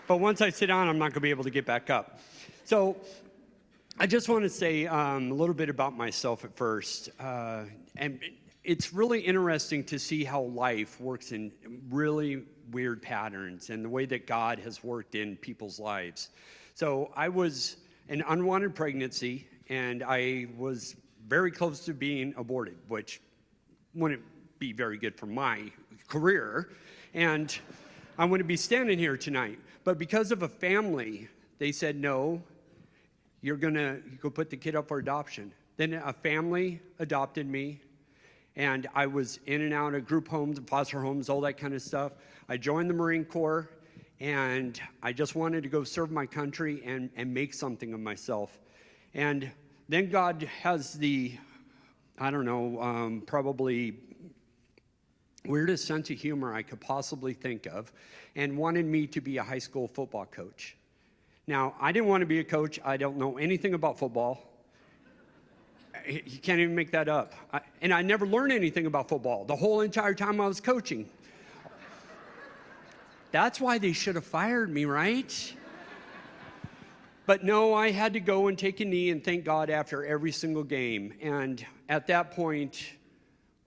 But once I sit down, I'm not going to be able to get back up. So I just want to say a little bit about myself at first. And it's really interesting to see how life works in really weird patterns and the way that God has worked in people's lives. So I was an unwanted pregnancy, and I was very close to being aborted, which wouldn't be very good for my career. And I wouldn't be standing here tonight. But because of a family, they said, no, you're going to go put the kid up for adoption. Then a family adopted me, and I was in and out of group homes and foster homes, all that kind of stuff. I joined the Marine Corps, and I just wanted to go serve my country and make something of myself. And then God has the, I don't know, probably weirdest sense of humor I could possibly think of, and wanted me to be a high school football coach. Now, I didn't want to be a coach. I don't know anything about football. You can't even make that up. And I never learned anything about football the whole entire time I was coaching. That's why they should have fired me, right? But no, I had to go and take a knee and thank God after every single game. And at that point,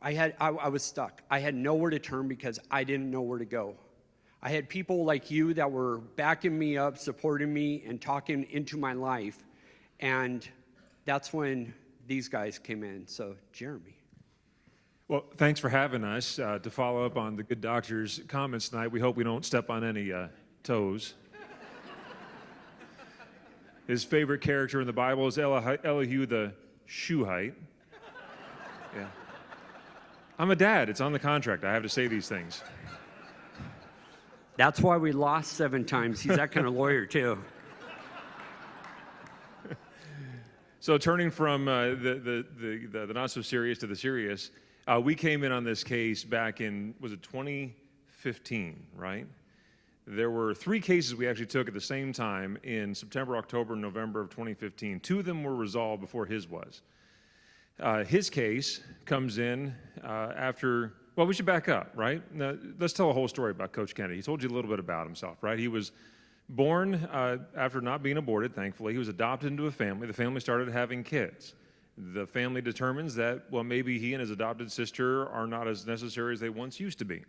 I was stuck. I had nowhere to turn because I didn't know where to go. I had people like you that were backing me up, supporting me, and talking into my life. And that's when these guys came in. So, Jeremy. Well, thanks for having us. To follow up on the good doctor's comments tonight, we hope we don't step on any toes. His favorite character in the Bible is Elihu the Shuhite. Yeah. I'm a dad. It's on the contract. I have to say these things. That's why we lost 7 times. He's that kind of lawyer, too. So turning from the not so serious to the serious, we came in on this case back in, was it 2015, right? There were 3 cases we actually took at the same time in September, October, and November of 2015. 2 of them were resolved before his was. His case comes in after, well, we should back up, right? Now, let's tell a whole story about Coach Kennedy. He told you a little bit about himself, right? He was born after not being aborted, thankfully. He was adopted into a family. The family started having kids. The family determines that, well, maybe he and his adopted sister are not as necessary as they once used to be.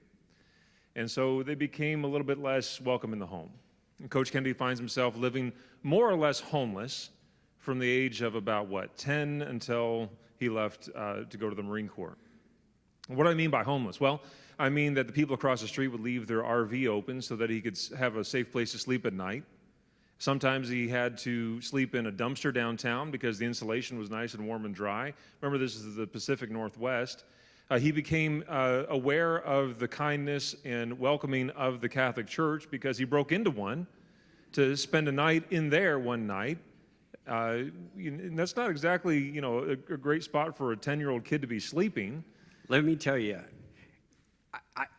And so they became a little bit less welcome in the home. And Coach Kennedy finds himself living more or less homeless from the age of about, 10 until he left to go to the Marine Corps. What do I mean by homeless? Well, I mean that the people across the street would leave their RV open so that he could have a safe place to sleep at night. Sometimes he had to sleep in a dumpster downtown because the insulation was nice and warm and dry. Remember, this is the Pacific Northwest. He became aware of the kindness and welcoming of the Catholic Church because he broke into one to spend a night in there one night. And that's not exactly, a great spot for a 10-year-old kid to be sleeping. Let me tell you,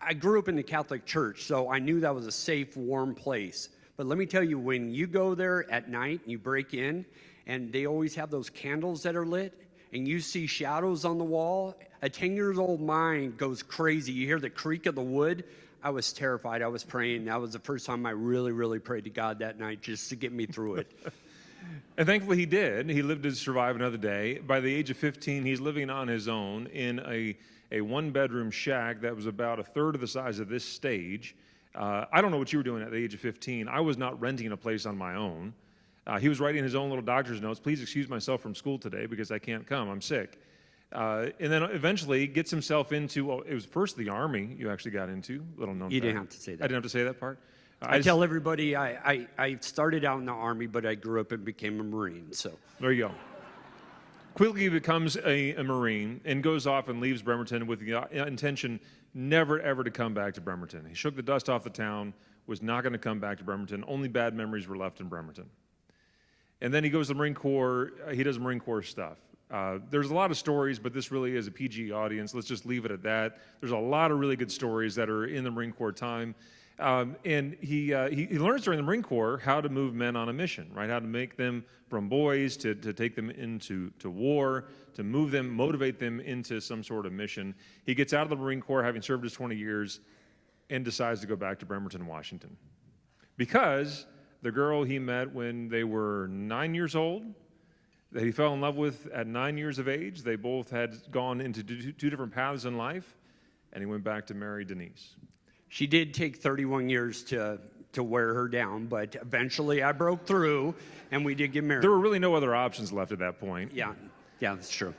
I grew up in the Catholic Church, so I knew that was a safe, warm place. But let me tell you, when you go there at night and you break in, and they always have those candles that are lit, and you see shadows on the wall, a 10-year-old mind goes crazy. You hear the creak of the wood. I was terrified. I was praying. That was the first time I really, really prayed to God that night just to get me through it. And thankfully he did. He lived to survive another day. By the age of 15, he's living on his own in a one-bedroom shack that was about a third of the size of this stage. I don't know what you were doing at the age of 15. I was not renting a place on my own. He was writing his own little doctor's notes. Please excuse myself from school today because I can't come. I'm sick. And then eventually gets himself into, it was first the Army you actually got into. Little known You fact. didn't have to say that. I didn't have to say that part? I tell everybody I started out in the Army, but I grew up and became a Marine. So there you go. Quickly he becomes a Marine and goes off and leaves Bremerton with the intention never, ever to come back to Bremerton. He shook the dust off the town, was not going to come back to Bremerton. Only bad memories were left in Bremerton. And then he goes to the Marine Corps. He does Marine Corps stuff. There's a lot of stories, but this really is a PG audience. Let's just leave it at that. There's a lot of really good stories that are in the Marine Corps time. And he learns during the Marine Corps how to move men on a mission, right? How to make them from boys to take them into war, to move them, motivate them into some sort of mission. He gets out of the Marine Corps having served his 20 years and decides to go back to Bremerton, Washington. because the girl he met when they were 9 years old, that he fell in love with at 9 years of age, they both had gone into two different paths in life, and he went back to marry Denise. She did take 31 years to wear her down, but eventually I broke through, and we did get married. There were really no other options left at that point. Yeah, that's true.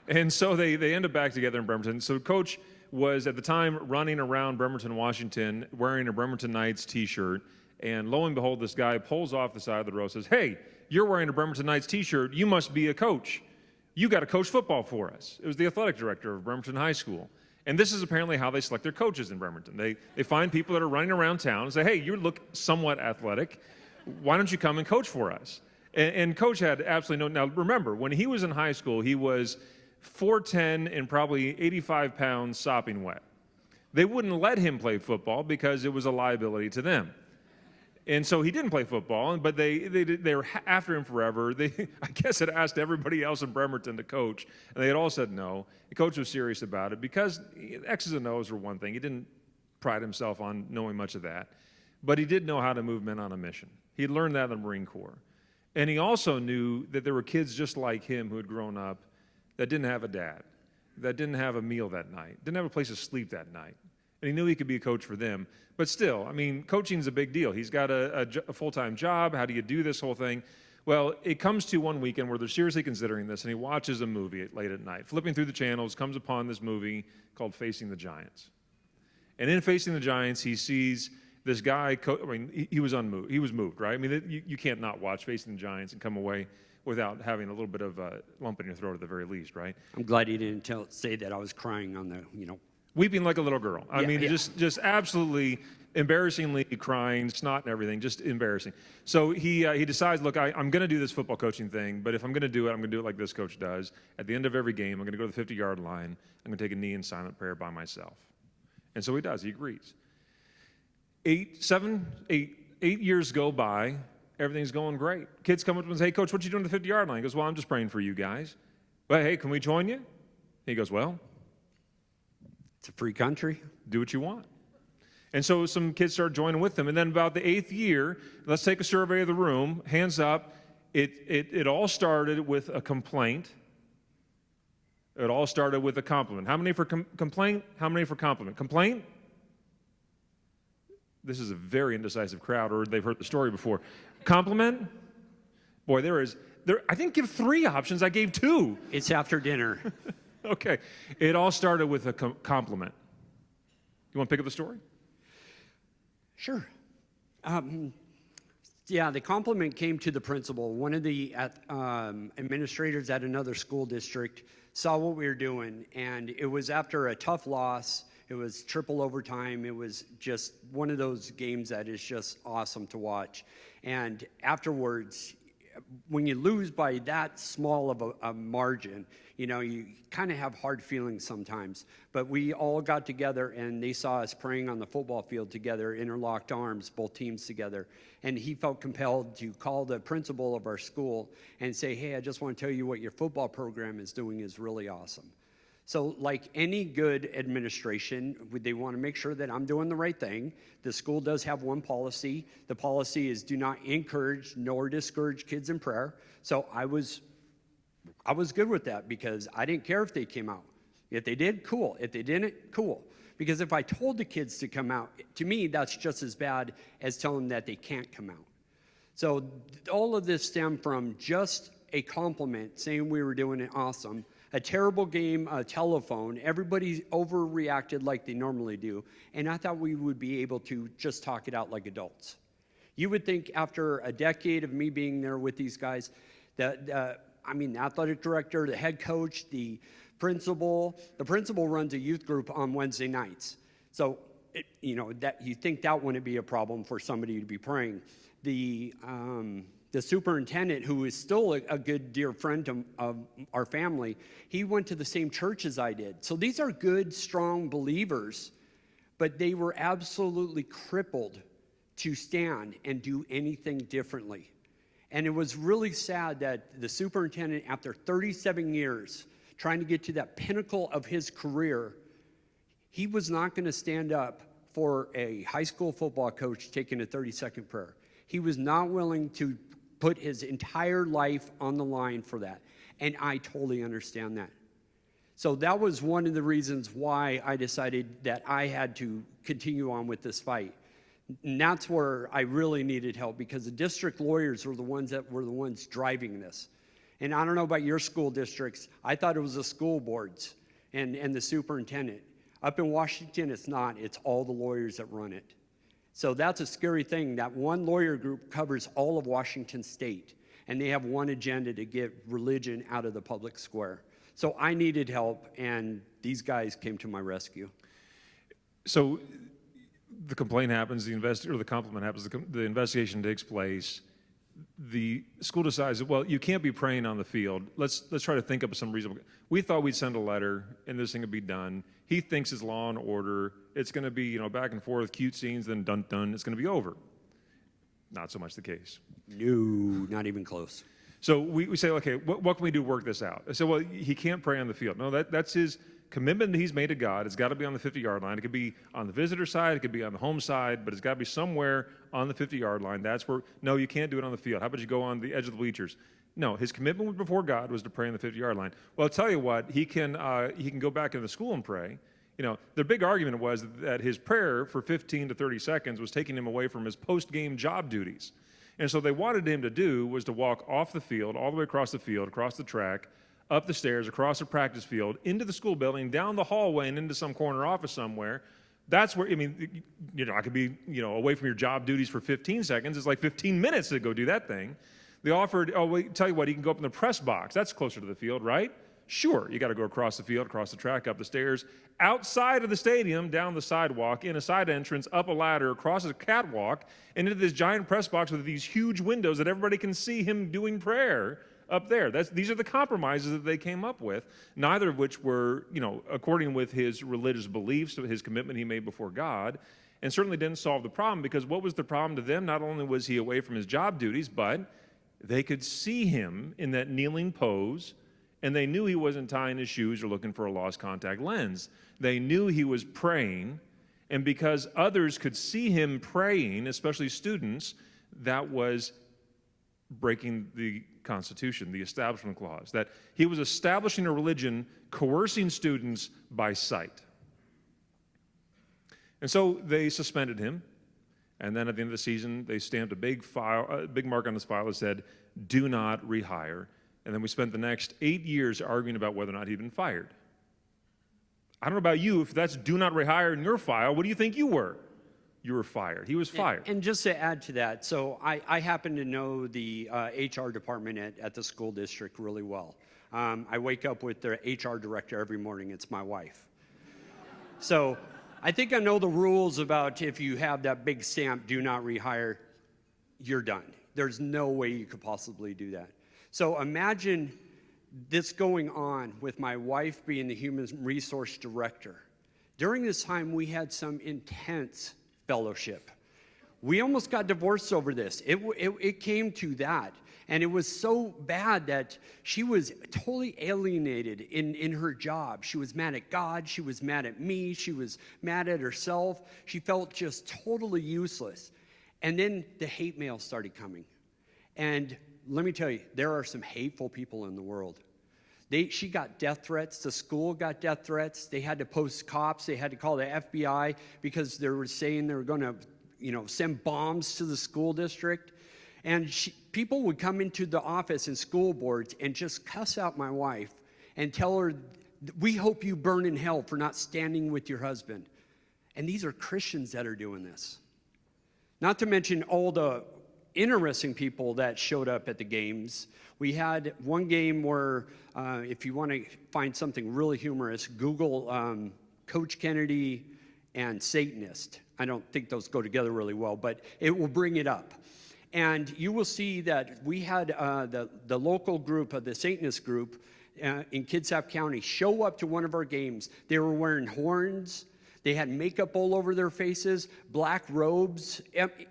And so they end up back together in Bremerton. So Coach was, at the time, running around Bremerton, Washington, wearing a Bremerton Knights t-shirt, and lo and behold, this guy pulls off the side of the road and says, "Hey, you're wearing a Bremerton Knights t-shirt. You must be a coach. You got to coach football for us." It was the athletic director of Bremerton High School. And this is apparently how they select their coaches in Bremerton. They find people that are running around town and say, "Hey, you look somewhat athletic. Why don't you come and coach for us?" And Coach had absolutely no... Now, remember, when he was in high school, he was 4'10" and probably 85 pounds sopping wet. They wouldn't let him play football because it was a liability to them. And so he didn't play football, but they were after him forever. I guess, had asked everybody else in Bremerton to coach, and they had all said no. The coach was serious about it because X's and O's were one thing. He didn't pride himself on knowing much of that, but he did know how to move men on a mission. He had learned that in the Marine Corps. And he also knew that there were kids just like him who had grown up that didn't have a dad, that didn't have a meal that night, didn't have a place to sleep that night. And he knew he could be a coach for them. But still, I mean, coaching's a big deal. He's got a full-time job. How do you do this whole thing? Well, it comes to one weekend where they're seriously considering this, and he watches a movie late at night. Flipping through the channels, comes upon this movie called Facing the Giants. And in Facing the Giants, he sees this guy, he was unmoved. He was moved, right? I mean, you can't not watch Facing the Giants and come away without having a little bit of a lump in your throat at the very least, right? I'm glad you didn't say that I was crying on the, Weeping like a little girl. I mean, yeah. just absolutely embarrassingly crying, snot and everything, just embarrassing. So he decides, look, I'm going to do this football coaching thing, but if I'm going to do it, I'm going to do it like this coach does. At the end of every game, I'm going to go to the 50-yard line. I'm going to take a knee in silent prayer by myself. And so he does. He agrees. 8 years go by. Everything's going great. Kids come up to him and say, "Hey, Coach, what you doing at the 50-yard line?" He goes, "Well, I'm just praying for you guys." "But hey, can we join you?" He goes, "Well, it's a free country. Do what you want." And so some kids start joining with them. And then about the 8th year, let's take a survey of the room, hands up. It all started with a complaint. It all started with a compliment. How many for complaint? How many for compliment? Complaint? This is a very indecisive crowd, or they've heard the story before. Compliment? Boy, I didn't give 3 options. I gave 2. It's after dinner. Okay. It all started with a compliment. You want to pick up the story? Sure. Yeah, the compliment came to the principal. One of the administrators at another school district saw what we were doing, and it was after a tough loss. It was triple overtime. It was just one of those games that is just awesome to watch. And afterwards, when you lose by that small of a margin, you kind of have hard feelings sometimes. But we all got together, and they saw us praying on the football field together, interlocked arms, both teams together. And he felt compelled to call the principal of our school and say, "Hey, I just want to tell you what your football program is doing is really awesome." So like any good administration, they want to make sure that I'm doing the right thing. The school does have one policy. The policy is do not encourage nor discourage kids in prayer. So I was good with that because I didn't care if they came out. If they did, cool. If they didn't, cool. Because if I told the kids to come out, to me, that's just as bad as telling them that they can't come out. So all of this stemmed from just a compliment saying we were doing it awesome. A terrible game, a telephone. Everybody overreacted like they normally do. And I thought we would be able to just talk it out like adults. You would think after a decade of me being there with these guys, that the athletic director, the head coach, the principal runs a youth group on Wednesday nights. So, that you think that wouldn't be a problem for somebody to be praying. The superintendent, who is still a good dear friend of our family, he went to the same church as I did. So these are good, strong believers, but they were absolutely crippled to stand and do anything differently. And it was really sad that the superintendent, after 37 years, trying to get to that pinnacle of his career, he was not going to stand up for a high school football coach taking a 30-second prayer. He was not willing to put his entire life on the line for that. And I totally understand that. So that was one of the reasons why I decided that I had to continue on with this fight. And that's where I really needed help, because the district lawyers were the ones driving this. And I don't know about your school districts. I thought it was the school boards and the superintendent. Up in Washington, it's not. It's all the lawyers that run it. So that's a scary thing. That one lawyer group covers all of Washington state, and they have one agenda to get religion out of the public square. So I needed help, and these guys came to my rescue. So the complaint happens, the compliment happens, the investigation takes place. The school decides, well, you can't be praying on the field. Let's try to think of some reasonable. We thought we'd send a letter and this thing would be done. He thinks it's law and order. It's going to be, back and forth, cute scenes, then dun dun. It's going to be over. Not so much the case. No, not even close. So we say, okay, what can we do to work this out? I said, well, he can't pray on the field. No, that's his commitment that he's made to God. It's got to be on the 50-yard line. It could be on the visitor side. It could be on the home side, but it's got to be somewhere on the 50-yard line. That's where, no, you can't do it on the field. How about you go on the edge of the bleachers? No, his commitment before God was to pray on the 50-yard line. Well, I'll tell you what, he can go back into the school and pray. The big argument was that his prayer for 15 to 30 seconds was taking him away from his post-game job duties. And so they wanted him to do was to walk off the field, all the way across the field, across the track, up the stairs, across the practice field, into the school building, down the hallway, and into some corner office somewhere. That's where, I could be, away from your job duties for 15 seconds. It's like 15 minutes to go do that thing. They offered, tell you what, he can go up in the press box. That's closer to the field, right? Sure, you got to go across the field, across the track, up the stairs, outside of the stadium, down the sidewalk, in a side entrance, up a ladder, across a catwalk, and into this giant press box with these huge windows that everybody can see him doing prayer up there. These are the compromises that they came up with, neither of which were, according with his religious beliefs, his commitment he made before God, and certainly didn't solve the problem, because what was the problem to them? Not only was he away from his job duties, but they could see him in that kneeling pose, and they knew he wasn't tying his shoes or looking for a lost contact lens. They knew he was praying, and because others could see him praying, especially students, that was breaking the Constitution, the Establishment Clause, that he was establishing a religion, coercing students by sight. And so they suspended him, and then at the end of the season, they stamped a big mark on his file that said, "Do not rehire." And then we spent the next 8 years arguing about whether or not he'd been fired. I don't know about you, if that's "do not rehire" in your file, what do you think you were? You were fired. He was fired. And just to add to that, so I happen to know the HR department at the school district really well. I wake up with the HR director every morning. It's my wife. So I think I know the rules about if you have that big stamp, "do not rehire," you're done. There's no way you could possibly do that. So imagine this going on with my wife being the human resource director. During this time, we had some intense fellowship. We almost got divorced over this. It came to that. And it was so bad that she was totally alienated in her job. She was mad at God. She was mad at me. She was mad at herself. She felt just totally useless. And then the hate mail started coming. And let me tell you, there are some hateful people in the world. She got death threats. The school got death threats. They had to post cops. They had to call the FBI because they were saying they were going to, send bombs to the school district. And people would come into the office and school boards and just cuss out my wife and tell her, "We hope you burn in hell for not standing with your husband." And these are Christians that are doing this. Not to mention all the interesting people that showed up at the games. We had one game where, if you want to find something really humorous, Google Coach Kennedy and Satanist. I don't think those go together really well, but it will bring it up. And you will see that we had the local group of the Satanist group in Kitsap County show up to one of our games. They were wearing horns. They had makeup all over their faces, black robes.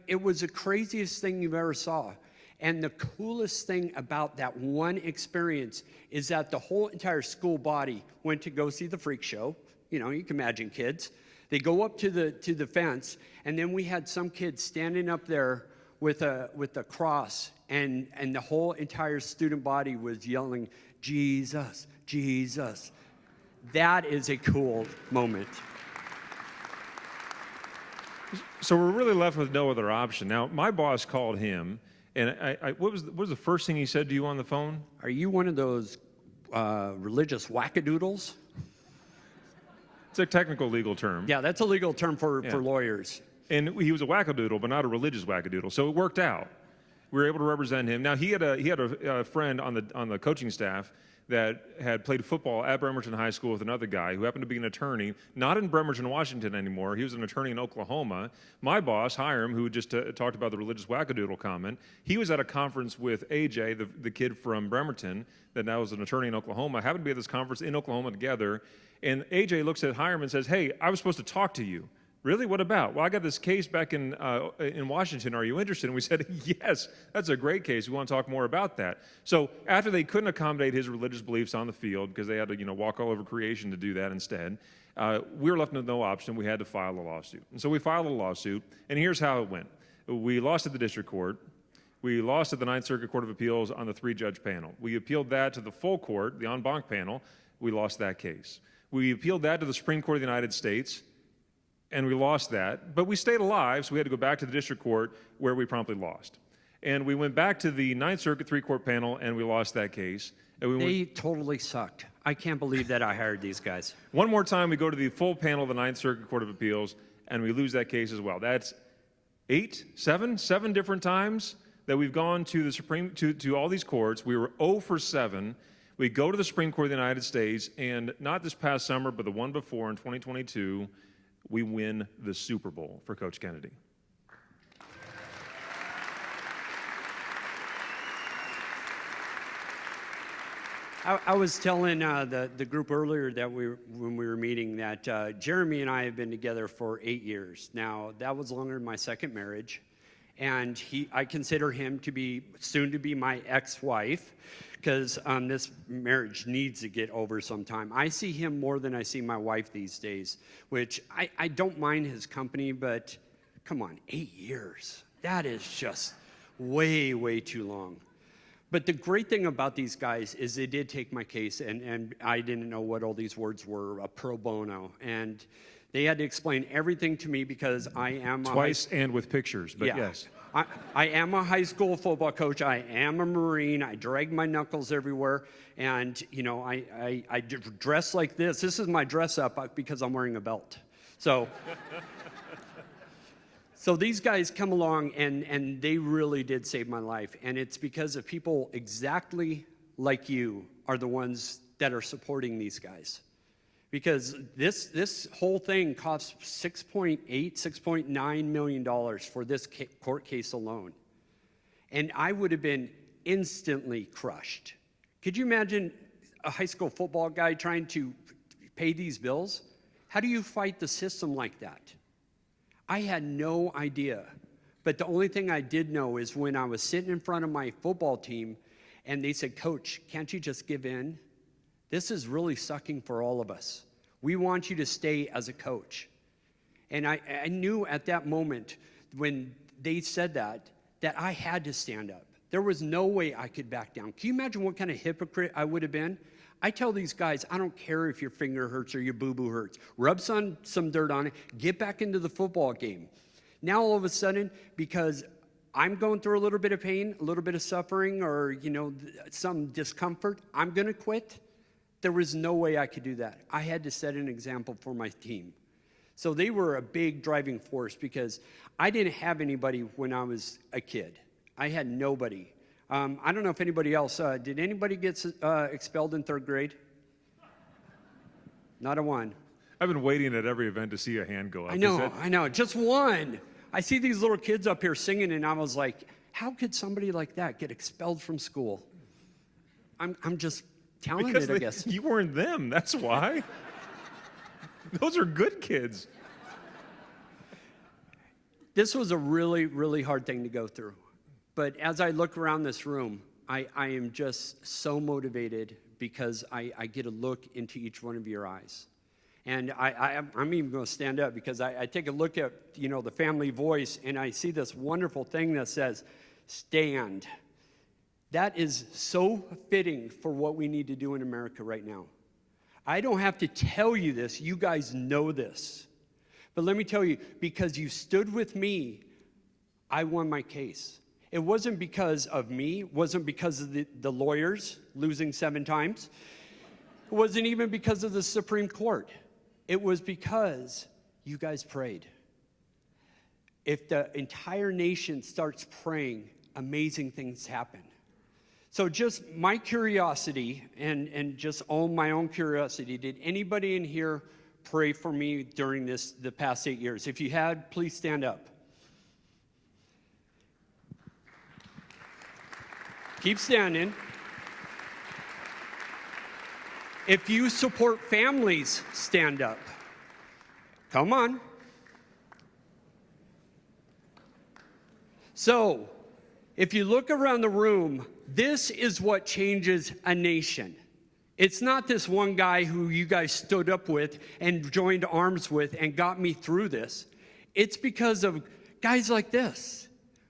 It was the craziest thing you've ever saw. And the coolest thing about that one experience is that the whole entire school body went to go see the freak show. You can imagine kids. They go up to the fence, and then we had some kids standing up there with a cross, and the whole entire student body was yelling, "Jesus, Jesus." That is a cool moment. So we're really left with no other option. Now, my boss called him, and what was the first thing he said to you on the phone? Are you one of those religious wackadoodles? It's a technical legal term. Yeah, that's a legal term for lawyers. And he was a wackadoodle, but not a religious wackadoodle. So it worked out. We were able to represent him. Now, he had a friend on the coaching staff that had played football at Bremerton High School with another guy who happened to be an attorney, not in Bremerton, Washington anymore. He was an attorney in Oklahoma. My boss, Hiram, who just talked about the religious wackadoodle comment, he was at a conference with AJ, the kid from Bremerton, that now was an attorney in Oklahoma, happened to be at this conference in Oklahoma together. And AJ looks at Hiram and says, "Hey, I was supposed to talk to you." "Really? What about?" "Well, I got this case back in Washington. Are you interested?" And we said, "Yes, that's a great case. We want to talk more about that." So after they couldn't accommodate his religious beliefs on the field because they had to, walk all over creation to do that instead, we were left with no option. We had to file a lawsuit. And so we filed a lawsuit, and here's how it went. We lost at the district court. We lost at the Ninth Circuit Court of Appeals on the 3-judge panel. We appealed that to the full court, the en banc panel. We lost that case. We appealed that to the Supreme Court of the United States, and we lost that. But we stayed alive, so we had to go back to the district court where we promptly lost. And we went back to the Ninth Circuit 3-court panel, and we lost that case. And They totally sucked. I can't believe that I hired these guys. One more time, we go to the full panel of the Ninth Circuit Court of Appeals, and we lose that case as well. That's seven different times that we've gone to the to all these courts. We were 0 for 7. We go to the Supreme Court of the United States, and not this past summer, but the one before in 2022, we win the Super Bowl for Coach Kennedy. I was telling the group earlier that when we were meeting that Jeremy and I have been together for 8 years. Now, that was longer than my second marriage, and I consider him to be soon to be my ex-wife, because this marriage needs to get over sometime. I see him more than I see my wife these days, which I don't mind his company, but come on, 8 years. That is just way, way too long. But the great thing about these guys is they did take my case, and I didn't know what all these words were, a pro bono. And they had to explain everything to me because I am twice and with pictures, but yeah. Yes. I am a high school football coach. I am a Marine. I drag my knuckles everywhere. And, I dress like this. This is my dress up because I'm wearing a belt. So these guys come along, and they really did save my life. And it's because of people exactly like you are the ones that are supporting these guys. Because this whole thing costs $6.9 million for this court case alone. And I would have been instantly crushed. Could you imagine a high school football guy trying to pay these bills? How do you fight the system like that? I had no idea. But the only thing I did know is when I was sitting in front of my football team and they said, "Coach, can't you just give in? This is really sucking for all of us. We want you to stay as a coach." And I knew at that moment when they said that I had to stand up. There was no way I could back down. Can you imagine what kind of hypocrite I would have been? I tell these guys, I don't care if your finger hurts or your boo-boo hurts. Rub some dirt on it. Get back into the football game. Now all of a sudden, because I'm going through a little bit of pain, a little bit of suffering, or some discomfort, I'm going to quit. There was no way I could do that. I had to set an example for my team. So they were a big driving force because I didn't have anybody when I was a kid. I had nobody. I don't know if anybody else, did anybody get expelled in 3rd grade? Not a one. I've been waiting at every event to see a hand go up. I know, just one. I see these little kids up here singing, and I was like, how could somebody like that get expelled from school? I'm just talented, I guess. You weren't them, that's why. Those are good kids. This was a really, really hard thing to go through. But as I look around this room, I am just so motivated because I get a look into each one of your eyes. And I'm even going to stand up because I take a look at, the family voice, and I see this wonderful thing that says, stand. That is so fitting for what we need to do in America right now. I don't have to tell you this. You guys know this. But let me tell you, because you stood with me, I won my case. It wasn't because of me. It wasn't because of the lawyers losing 7 times. It wasn't even because of the Supreme Court. It was because you guys prayed. If the entire nation starts praying, amazing things happen. So just my curiosity and just my own curiosity, did anybody in here pray for me during the past 8 years? If you had, please stand up. Keep standing. If you support families, stand up. Come on. So, if you look around the room, this is what changes a nation. It's not this one guy who you guys stood up with and joined arms with and got me through this. It's because of guys like this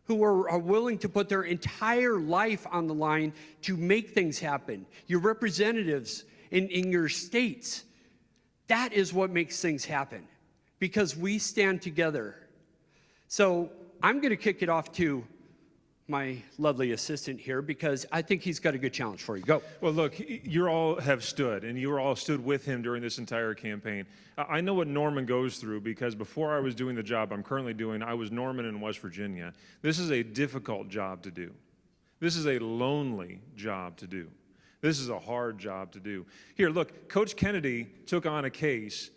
who are willing to put their entire life on the line to make things happen. Your representatives in your states. That is what makes things happen because we stand together. So I'm going to kick it off to my lovely assistant here because I think he's got a good challenge for you. Go. Well, look, you all have stood, and you all stood with him during this entire campaign. I know what Norman goes through because before I was doing the job I'm currently doing, I was Norman in West Virginia. This is a difficult job to do. This is a lonely job to do. This is a hard job to do. Here, look, Coach Kennedy took on a case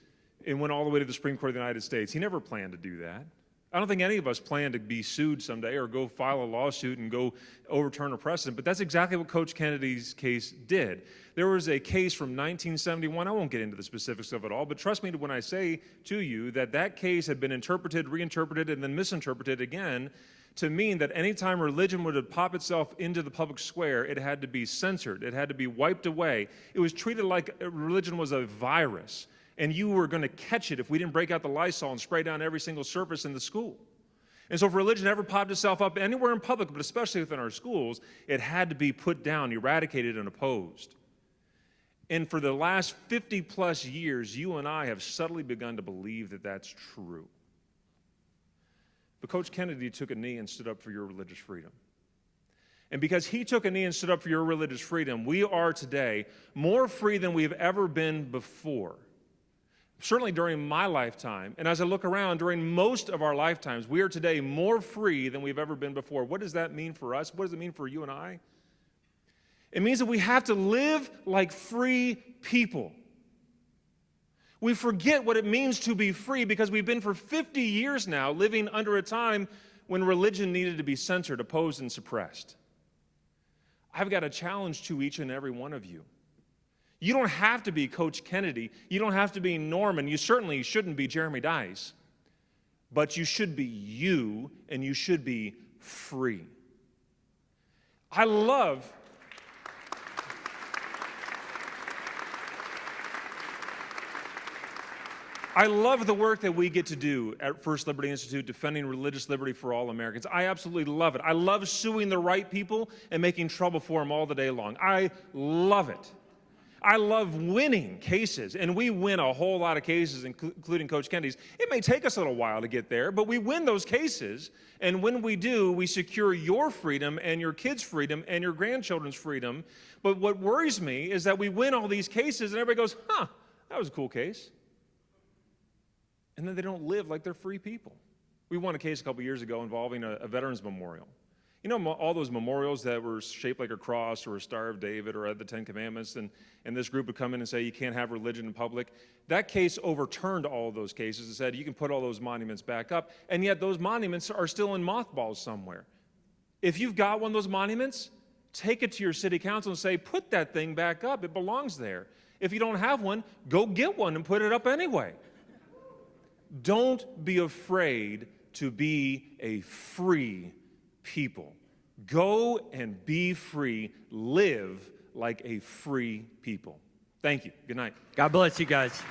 and went all the way to the Supreme Court of the United States. He never planned to do that. I don't think any of us plan to be sued someday or go file a lawsuit and go overturn a precedent, but that's exactly what Coach Kennedy's case did. There was a case from 1971. I won't get into the specifics of it all, but trust me when I say to you that that case had been interpreted, reinterpreted, and then misinterpreted again to mean that any time religion would pop itself into the public square, it had to be censored. It had to be wiped away. It was treated like religion was a virus. And you were going to catch it if we didn't break out the Lysol and spray down every single surface in the school. And so if religion ever popped itself up anywhere in public, but especially within our schools, it had to be put down, eradicated, and opposed. And for the last 50-plus years, you and I have subtly begun to believe that that's true. But Coach Kennedy took a knee and stood up for your religious freedom. And because he took a knee and stood up for your religious freedom, we are today more free than we've ever been before. Certainly during my lifetime, and as I look around, during most of our lifetimes, we are today more free than we've ever been before. What does that mean for us? What does it mean for you and I? It means that we have to live like free people. We forget what it means to be free because we've been for 50 years now living under a time when religion needed to be censored, opposed, and suppressed. I've got a challenge to each and every one of you. You don't have to be Coach Kennedy. You don't have to be Norman. You certainly shouldn't be Jeremy Dys. But you should be you, and you should be free. I love the work that we get to do at First Liberty Institute, defending religious liberty for all Americans. I absolutely love it. I love suing the right people and making trouble for them all the day long. I love it. I love winning cases, and we win a whole lot of cases, including Coach Kennedy's. It may take us a little while to get there, but we win those cases, and when we do, we secure your freedom and your kids' freedom and your grandchildren's freedom. But what worries me is that we win all these cases, and everybody goes, that was a cool case. And then they don't live like they're free people. We won a case a couple years ago involving a veterans memorial. You know, all those memorials that were shaped like a cross or a Star of David or the Ten Commandments, and this group would come in and say you can't have religion in public. That case overturned all of those cases and said you can put all those monuments back up, and yet those monuments are still in mothballs somewhere. If you've got one of those monuments, take it to your city council and say, put that thing back up. It belongs there. If you don't have one, go get one and put it up anyway. Don't be afraid to be a free people. Go and be free. Live like a free people. Thank you. Good night. God bless you guys.